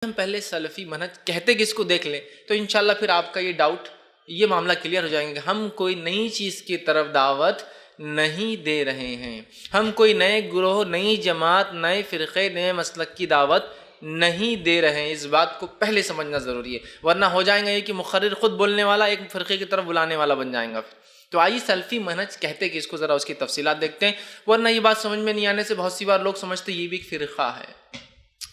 ہم پہلے سلفی منہج کہتے کس کو دیکھ لیں تو انشاءاللہ پھر آپ کا یہ ڈاؤٹ، یہ معاملہ کلیئر ہو جائیں گے۔ ہم کوئی نئی چیز کی طرف دعوت نہیں دے رہے ہیں، ہم کوئی نئے گروہ، نئی جماعت، نئے فرقے، نئے مسلک کی دعوت نہیں دے رہے ہیں۔ اس بات کو پہلے سمجھنا ضروری ہے، ورنہ ہو جائیں گا یہ کہ مقرر خود بولنے والا ایک فرقے کی طرف بلانے والا بن جائیں گا۔ تو آئیے سلفی منہج کہتے کہ اس کو ذرا اس کی تفصیلات دیکھتے ہیں، ورنہ یہ بات سمجھ میں نہیں آنے سے بہت سی بار لوگ سمجھتے یہ بھی ایک فرقہ ہے،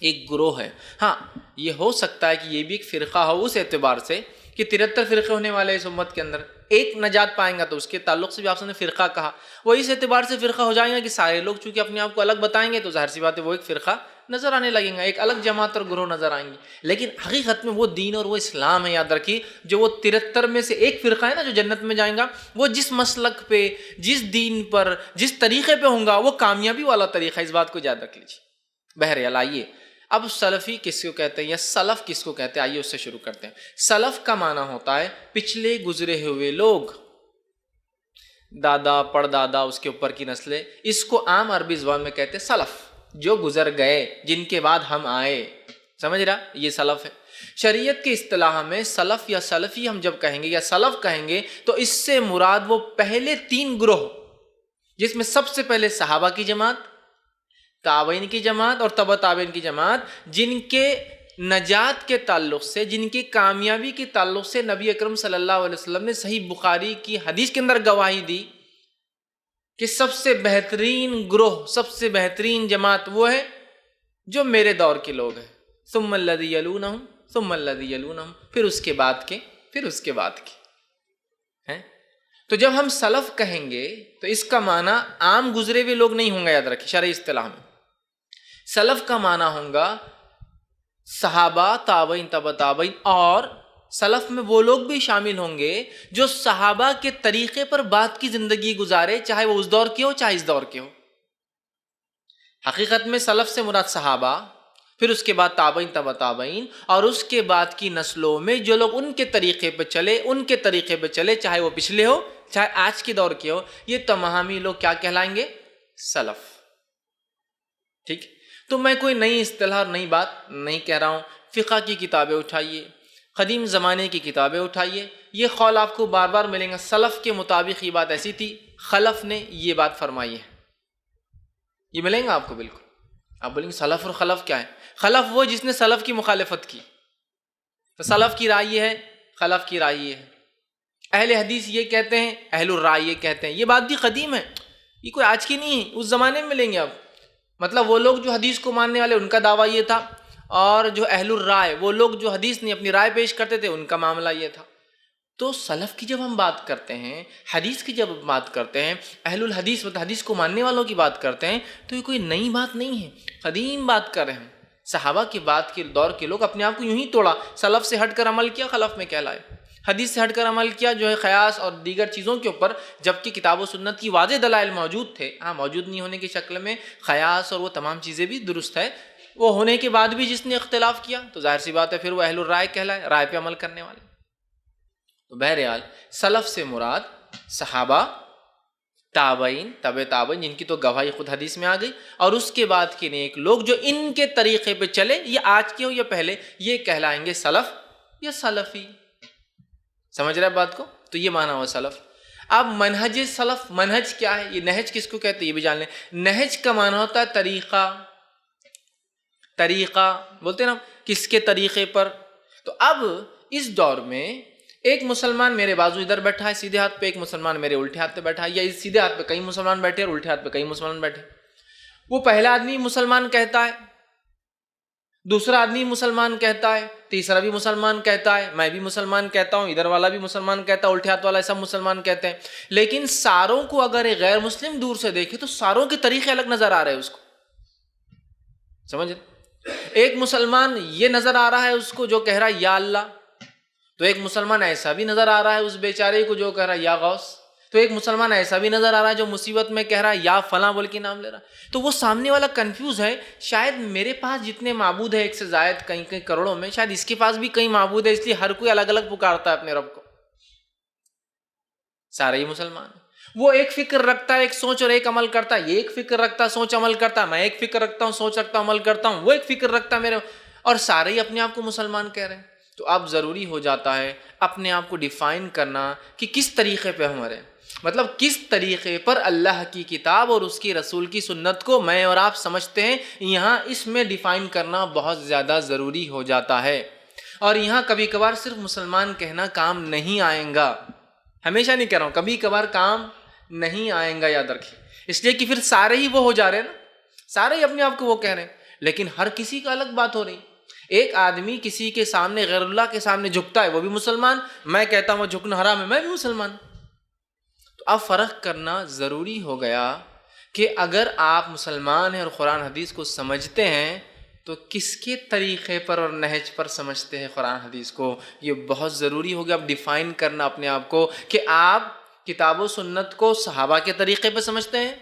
ایک گروہ ہے۔ ہاں یہ ہو سکتا ہے کہ یہ بھی ایک فرقہ ہو اس اعتبار سے کہ 73 فرقے ہونے والے اس امت کے اندر ایک نجات پائیں گا، تو اس کے تعلق سے بھی آپ نے فرقہ کہا، وہ اس اعتبار سے فرقہ ہو جائیں گا کہ سارے لوگ چونکہ اپنے آپ کو الگ بتائیں گے تو ظاہر سی بات ہے وہ ایک فرقہ نظر آنے لگیں گا، ایک الگ جماعت اور گروہ نظر آئیں گی۔ لیکن حقیقت میں وہ دین اور وہ اسلام ہے، یاد رکھیے، جو وہ 73 میں سے ایک فرقہ ہے نا جو جنت میں جائیں گا، وہ جس مسلک پہ، جس دین پر، جس طریقے پہ ہوں گا وہ کامیابی والا طریقہ ہے، اس بات کو یاد رکھ لیجیے۔ بہرحال آئیے اب سلفی کس کو کہتے ہیں یا سلف کس کو کہتے ہیں، آئیے اس سے شروع کرتے ہیں۔ سلف کا معنی ہوتا ہے پچھلے گزرے ہوئے لوگ، دادا پردادا اس کے اوپر کی نسلیں، اس کو عام عربی زبان میں کہتے ہیں سلف، جو گزر گئے، جن کے بعد ہم آئے، سمجھ رہا، یہ سلف ہے۔ شریعت کی اصطلاح میں سلف یا سلفی ہم جب کہیں گے یا سلف کہیں گے تو اس سے مراد وہ پہلے 3 گروہ، جس میں سب سے پہلے صحابہ کی جماعت، تابعین کی جماعت اور تبع تابعین کی جماعت، جن کے نجات کے تعلق سے، جن کی کامیابی کے تعلق سے نبی اکرم صلی اللہ علیہ وسلم نے صحیح بخاری کی حدیث کے اندر گواہی دی کہ سب سے بہترین گروہ، سب سے بہترین جماعت وہ ہے جو میرے دور کے لوگ ہیں، ثم الذی یلونہم ثم الذی یلونہم، پھر اس کے بعد کے، پھر اس کے بعد کے ہیں۔ تو جب ہم سلف کہیں گے تو اس کا معنی عام گزرے ہوئے لوگ نہیں ہوں گے، یاد رکھیں شرعی اصطلاح میں سلف کا معنی ہوگا صحابہ، تابعین، تبع تابعین، اور سلف میں وہ لوگ بھی شامل ہوں گے جو صحابہ کے طریقے پر بعد کی زندگی گزارے، چاہے وہ اس دور کے ہو چاہے اس دور کے ہو۔ حقیقت میں سلف سے مراد صحابہ، پھر اس کے بعد تابعین، تبع تابعین، اور اس کے بعد کی نسلوں میں جو لوگ ان کے طریقے پہ چلے، ان کے طریقے پہ چلے، چاہے وہ پچھلے ہو چاہے آج کے دور کے ہو، یہ تمامی لوگ کیا کہلائیں گے؟ سلف۔ ٹھیک، تو میں کوئی نئی اصطلاح اور نئی بات نہیں کہہ رہا ہوں۔ فقہ کی کتابیں اٹھائیے، قدیم زمانے کی کتابیں اٹھائیے، یہ قول آپ کو بار بار ملیں گا، سلف کے مطابق یہ بات ایسی تھی، خلف نے یہ بات فرمائی ہے، یہ ملیں گا آپ کو بالکل۔ آپ بولیں گے سلف اور خلف کیا ہے؟ خلف وہ جس نے سلف کی مخالفت کی، تو سلف کی رائے یہ ہے، خلف کی رائے یہ ہے۔ اہل حدیث یہ کہتے ہیں، اہل الرائے یہ کہتے ہیں، یہ بات بھی قدیم ہے، یہ کوئی آج کی نہیں ہے، اس زمانے میں ملیں گے آپ۔ مطلب وہ لوگ جو حدیث کو ماننے والے ان کا دعویٰ یہ تھا، اور جو اہل الرائے، وہ لوگ جو حدیث نہیں اپنی رائے پیش کرتے تھے، ان کا معاملہ یہ تھا۔ تو سلف کی جب ہم بات کرتے ہیں، حدیث کی جب بات کرتے ہیں، اہل الحدیث مطلب حدیث کو ماننے والوں کی بات کرتے ہیں، تو یہ کوئی نئی بات نہیں ہے، قدیم بات کر رہے ہیں۔ صحابہ کے بعد کے دور کے لوگ اپنے آپ کو یوں ہی توڑا، سلف سے ہٹ کر عمل کیا، خلف میں کہلائے، حدیث سے ہٹ کر عمل کیا جو ہے قیاس اور دیگر چیزوں کے اوپر، جبکہ کتاب و سنت کی واضح دلائل موجود تھے، ہاں موجود نہیں ہونے کی شکل میں قیاس اور وہ تمام چیزیں بھی درست ہے، وہ ہونے کے بعد بھی جس نے اختلاف کیا تو ظاہر سی بات ہے پھر وہ اہل الرائے کہلائے، رائے پہ عمل کرنے والے۔ تو بہرحال سلف سے مراد صحابہ، تابعین، تبع تابعین، جن کی تو گواہی خود حدیث میں آ گئی، اور اس کے بعد کے نیک لوگ جو ان کے طریقے پہ چلے، یہ آج کے ہو یا پہلے، یہ کہلائیں گے سلف یا سلفی۔ سمجھ رہے بات کو؟ تو یہ معنی ہوا سلف۔ اب منہج سلف، منہج کیا ہے، یہ نہج کس کو کہتے ہیں یہ بھی جان لیں۔ نہج کا معنی ہوتا ہے طریقہ، طریقہ بولتے ہیں نا کس کے طریقے پر۔ تو اب اس دور میں ایک مسلمان میرے بازو ادھر بیٹھا ہے سیدھے ہاتھ پہ، ایک مسلمان میرے الٹے ہاتھ پہ بیٹھا ہے، یا اس سیدھے ہاتھ پہ کئی مسلمان بیٹھے اور الٹے ہاتھ پہ کئی مسلمان بیٹھے۔ وہ پہلا آدمی مسلمان کہتا ہے، دوسرا آدمی مسلمان کہتا ہے، تیسرا بھی مسلمان کہتا ہے، میں بھی مسلمان کہتا ہوں، ادھر والا بھی مسلمان کہتا ہے، الٹے ہاتھ والا سب مسلمان کہتے ہیں۔ لیکن ساروں کو اگر ایک غیر مسلم دور سے دیکھے تو ساروں کے طریقے الگ نظر آ رہے ہیں اس کو، سمجھ؟ ایک مسلمان یہ نظر آ رہا ہے اس کو جو کہہ رہا ہے یا اللہ، تو ایک مسلمان ایسا بھی نظر آ رہا ہے اس بیچارے کو جو کہہ رہا ہے یا غوث، تو ایک مسلمان ایسا بھی نظر آ رہا ہے جو مصیبت میں کہہ رہا ہے یا فلاں بول کے نام لے رہا ہے۔ تو وہ سامنے والا کنفیوز ہے، شاید میرے پاس جتنے معبود ہیں ایک سے زائد کئی کئی کروڑوں میں، شاید اس کے پاس بھی کئی معبود ہے، اس لیے ہر کوئی الگ الگ پکارتا ہے اپنے رب کو، سارے ہی مسلمان۔ وہ ایک فکر رکھتا ہے، ایک سوچ اور ایک عمل کرتا ہے، یہ ایک فکر رکھتا ہے، سوچ عمل کرتا ہے، میں ایک فکر رکھتا ہوں، سوچ رکھتا ہوں، عمل کرتا ہوں، وہ ایک فکر رکھتا ہے میرے، اور سارے ہی اپنے آپ کو مسلمان کہہ رہے ہیں، تو اب ضروری ہو جاتا ہے اپنے آپ کو ڈیفائن کرنا کہ کس طریقے پہ ہم رہیں، مطلب کس طریقے پر اللہ کی کتاب اور اس کی رسول کی سنت کو میں اور آپ سمجھتے ہیں، یہاں اس میں ڈیفائن کرنا بہت زیادہ ضروری ہو جاتا ہے۔ اور یہاں کبھی کبھار صرف مسلمان کہنا کام نہیں آئیں گا، ہمیشہ نہیں کہہ رہا ہوں، کبھی کبھار کام نہیں آئیں گا، یاد رکھیں، اس لیے کہ پھر سارے ہی وہ ہو جا رہے ہیں نا، سارے ہی اپنے آپ کو وہ کہہ رہے ہیں، لیکن ہر کسی کا الگ بات ہو رہی۔ ایک آدمی کسی کے سامنے غیر اللہ کے سامنے جھکتا ہے، وہ بھی مسلمان، میں کہتا ہوں وہ جھکنا حرام ہے، میں بھی مسلمان۔ تو اب فرق کرنا ضروری ہو گیا کہ اگر آپ مسلمان ہیں اور قرآن حدیث کو سمجھتے ہیں تو کس کے طریقے پر اور نہج پر سمجھتے ہیں قرآن حدیث کو، یہ بہت ضروری ہو گیا اب ڈیفائن کرنا اپنے آپ کو کہ آپ کتاب و سنت کو صحابہ کے طریقے پہ سمجھتے ہیں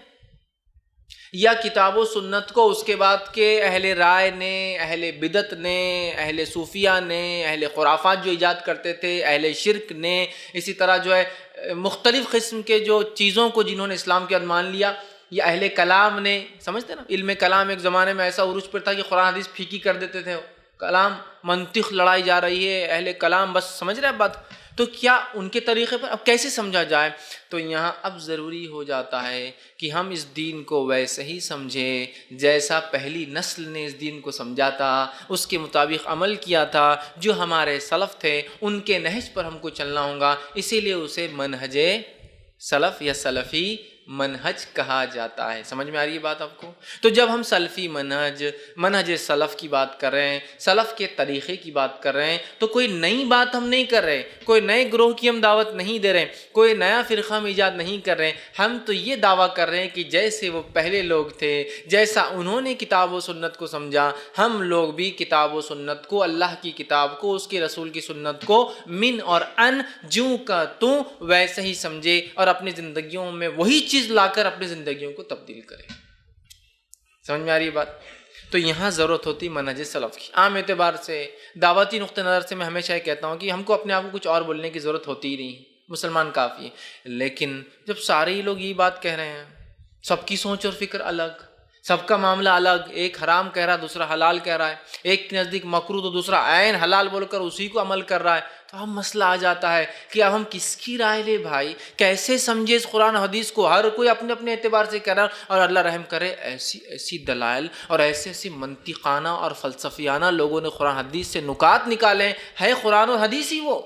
یا کتاب و سنت کو اس کے بعد کے اہل رائے نے، اہل بدعت نے، اہل صوفیہ نے، اہل خرافات جو ایجاد کرتے تھے، اہل شرک نے، اسی طرح جو ہے مختلف قسم کے جو چیزوں کو جنہوں نے اسلام کے بعد مان لیا، یا اہل کلام نے، سمجھتے نا، علم کلام ایک زمانے میں ایسا عروج پر تھا کہ قرآن حدیث پھیکی کر دیتے تھے، کلام منطق لڑائی جا رہی ہے، اہل کلام بس، سمجھ رہے ہیں بات؟ تو کیا ان کے طریقے پر اب کیسے سمجھا جائے؟ تو یہاں اب ضروری ہو جاتا ہے کہ ہم اس دین کو ویسے ہی سمجھیں جیسا پہلی نسل نے اس دین کو سمجھا تھا، اس کے مطابق عمل کیا تھا، جو ہمارے سلف تھے ان کے نہج پر ہم کو چلنا ہوگا، اسی لیے اسے منہج سلف یا سلفی منہج کہا جاتا ہے۔ سمجھ میں آ رہی ہے بات آپ کو؟ تو جب ہم سلفی منہج سلف کی بات کر رہے ہیں، سلف کے طریقے کی بات کر رہے ہیں، تو کوئی نئی بات ہم نہیں کر رہے، کوئی نئے گروہ کی ہم دعوت نہیں دے رہے، کوئی نیا فرقہ ہم ایجاد نہیں کر رہے، ہم تو یہ دعویٰ کر رہے ہیں کہ جیسے وہ پہلے لوگ تھے، جیسا انہوں نے کتاب و سنت کو سمجھا، ہم لوگ بھی کتاب و سنت کو، اللہ کی کتاب کو، اس کے رسول کی سنت کو من اور ان جوں کا توں ویسے ہی سمجھے اور اپنی زندگیوں میں وہی چیز لا کر اپنی زندگیوں کو تبدیل کرے۔ سمجھ میں آ رہی ہے بات؟ تو یہاں ضرورت ہوتی منہج سلف کی۔ عام اعتبار سے، دعوتی نقطہ نظر سے میں ہمیشہ یہ کہتا ہوں کہ ہم کو اپنے آپ کو کچھ اور بولنے کی ضرورت ہوتی ہی نہیں، مسلمان کافی ہے۔ لیکن جب سارے ہی لوگ یہ بات کہہ رہے ہیں، سب کی سوچ اور فکر الگ، سب کا معاملہ الگ، ایک حرام کہہ رہا ہے دوسرا حلال کہہ رہا ہے، ایک کے نزدیک مکروہ تو دوسرا عین حلال بول کر اسی کو عمل کر رہا ہے، تو اب مسئلہ آ جاتا ہے کہ اب ہم کس کی رائے لیں بھائی، کیسے سمجھے اس قرآن حدیث کو؟ ہر کوئی اپنے اپنے اعتبار سے کہہ رہا ہے، اور اللہ رحم کرے ایسی ایسی دلائل اور ایسی منطقانہ اور فلسفیانہ لوگوں نے قرآن حدیث سے نکات نکالے، ہے قرآن اور حدیث ہی وہ،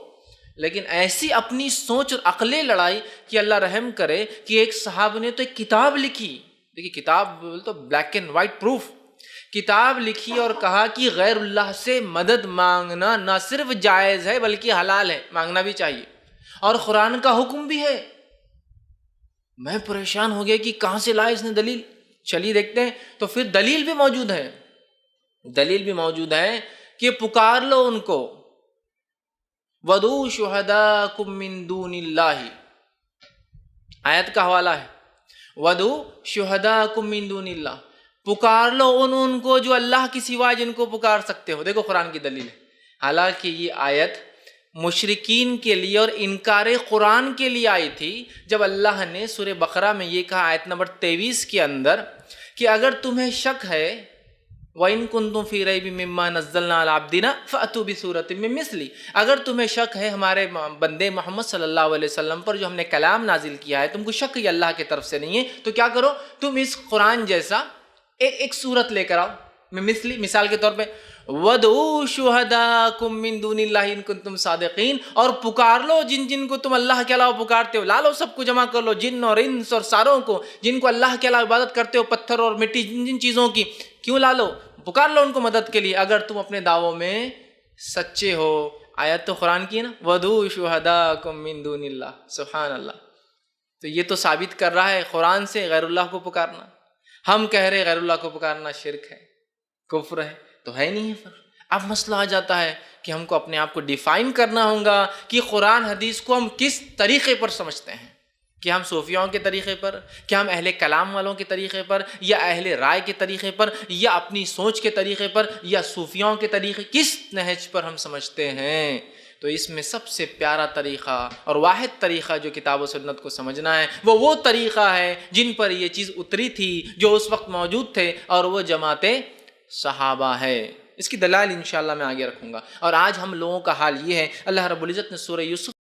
لیکن ایسی اپنی سوچ اور عقلیں لڑائی کہ اللہ رحم کرے کہ ایک صاحب نے تو ایک کتاب لکھی، دیکھیے کتاب تو بلیک اینڈ وائٹ پروف، کتاب لکھی اور کہا کہ غیر اللہ سے مدد مانگنا نہ صرف جائز ہے بلکہ حلال ہے، مانگنا بھی چاہیے، اور قرآن کا حکم بھی ہے۔ میں پریشان ہو گیا کہ کہاں سے لایا اس نے دلیل، چلیے دیکھتے ہیں، تو پھر دلیل بھی موجود ہے، دلیل بھی موجود ہے کہ پکار لو ان کو، وَدُعُوا شُهَدَاءَكُم مِّن دُونِ اللَّهِ، آیت کا حوالہ ہے، وَدُعُوا شُهَدَاءَكُم مِّن دُونِ اللَّهِ، پکار لو ان کو جو اللہ کی سوا جن کو پکار سکتے ہو۔ دیکھو قرآن کی دلیل ہے، حالانکہ یہ آیت مشرکین کے لیے اور انکار قرآن کے لیے آئی تھی، جب اللہ نے سورہ بقرہ میں یہ کہا آیت نمبر 23 کے اندر کہ اگر تمہیں شک ہے وَإِن كُنتُمْ فِي رَيْبٍ مِّمَّا نَزَّلْنَا عَلَىٰ عَبْدِنَا فَأْتُوا بِسُورَةٍ مِّن مِّثْلِهِ، اگر تمہیں شک ہے ہمارے بندے محمد صلی اللہ علیہ وسلم پر جو ہم نے کلام نازل کیا ہے، تم کو شک یہ اللہ کی طرف سے نہیں ہے، تو کیا کرو، تم اس قرآن جیسا ایک صورت لے کر آؤ، مثلی، مثال کے طور پہ وَدْعُوا شُهَدَاءَكُم مِّن دُونِ اللَّهِ إِن كُنتُمْ صَادِقِينَ، اور پکار لو جن جن کو تم اللہ کے علاوہ پکارتے ہو، لا لو سب کو جمع کر لو، جن اور انس اور ساروں کو جن کو اللہ کے علاوہ عبادت کرتے ہو، پتھر اور مٹی، جن جن چیزوں کی، کیوں لا لو، پکار لو ان کو مدد کے لیے اگر تم اپنے دعووں میں سچے ہو۔ آیت تو قرآن کی ہے نا، وَدْعُوا شُهَدَاءَكُم مِّن دُونِ اللَّهِ، سبحان اللہ۔ تو یہ تو ثابت کر رہا ہے قرآن سے غیر اللہ کو پکارنا، ہم کہہ رہے غیر اللہ کو پکارنا شرک ہے، کفر ہے، تو ہے نہیں ہے فرق۔ اب مسئلہ آ جاتا ہے کہ ہم کو اپنے آپ کو ڈیفائن کرنا ہوگا کہ قرآن حدیث کو ہم کس طریقے پر سمجھتے ہیں، کہ ہم صوفیوں کے طریقے پر، کیا ہم اہل کلام والوں کے طریقے پر، یا اہل رائے کے طریقے پر، یا اپنی سوچ کے طریقے پر، یا صوفیوں کے طریقے، کس نہج پر ہم سمجھتے ہیں؟ تو اس میں سب سے پیارا طریقہ اور واحد طریقہ جو کتاب و سنت کو سمجھنا ہے وہ طریقہ ہے جن پر یہ چیز اتری تھی، جو اس وقت موجود تھے، اور وہ جماعت صحابہ ہے۔ اس کی دلائل انشاءاللہ میں آگے رکھوں گا۔ اور آج ہم لوگوں کا حال یہ ہے، اللہ رب العزت نے سورہ یوسف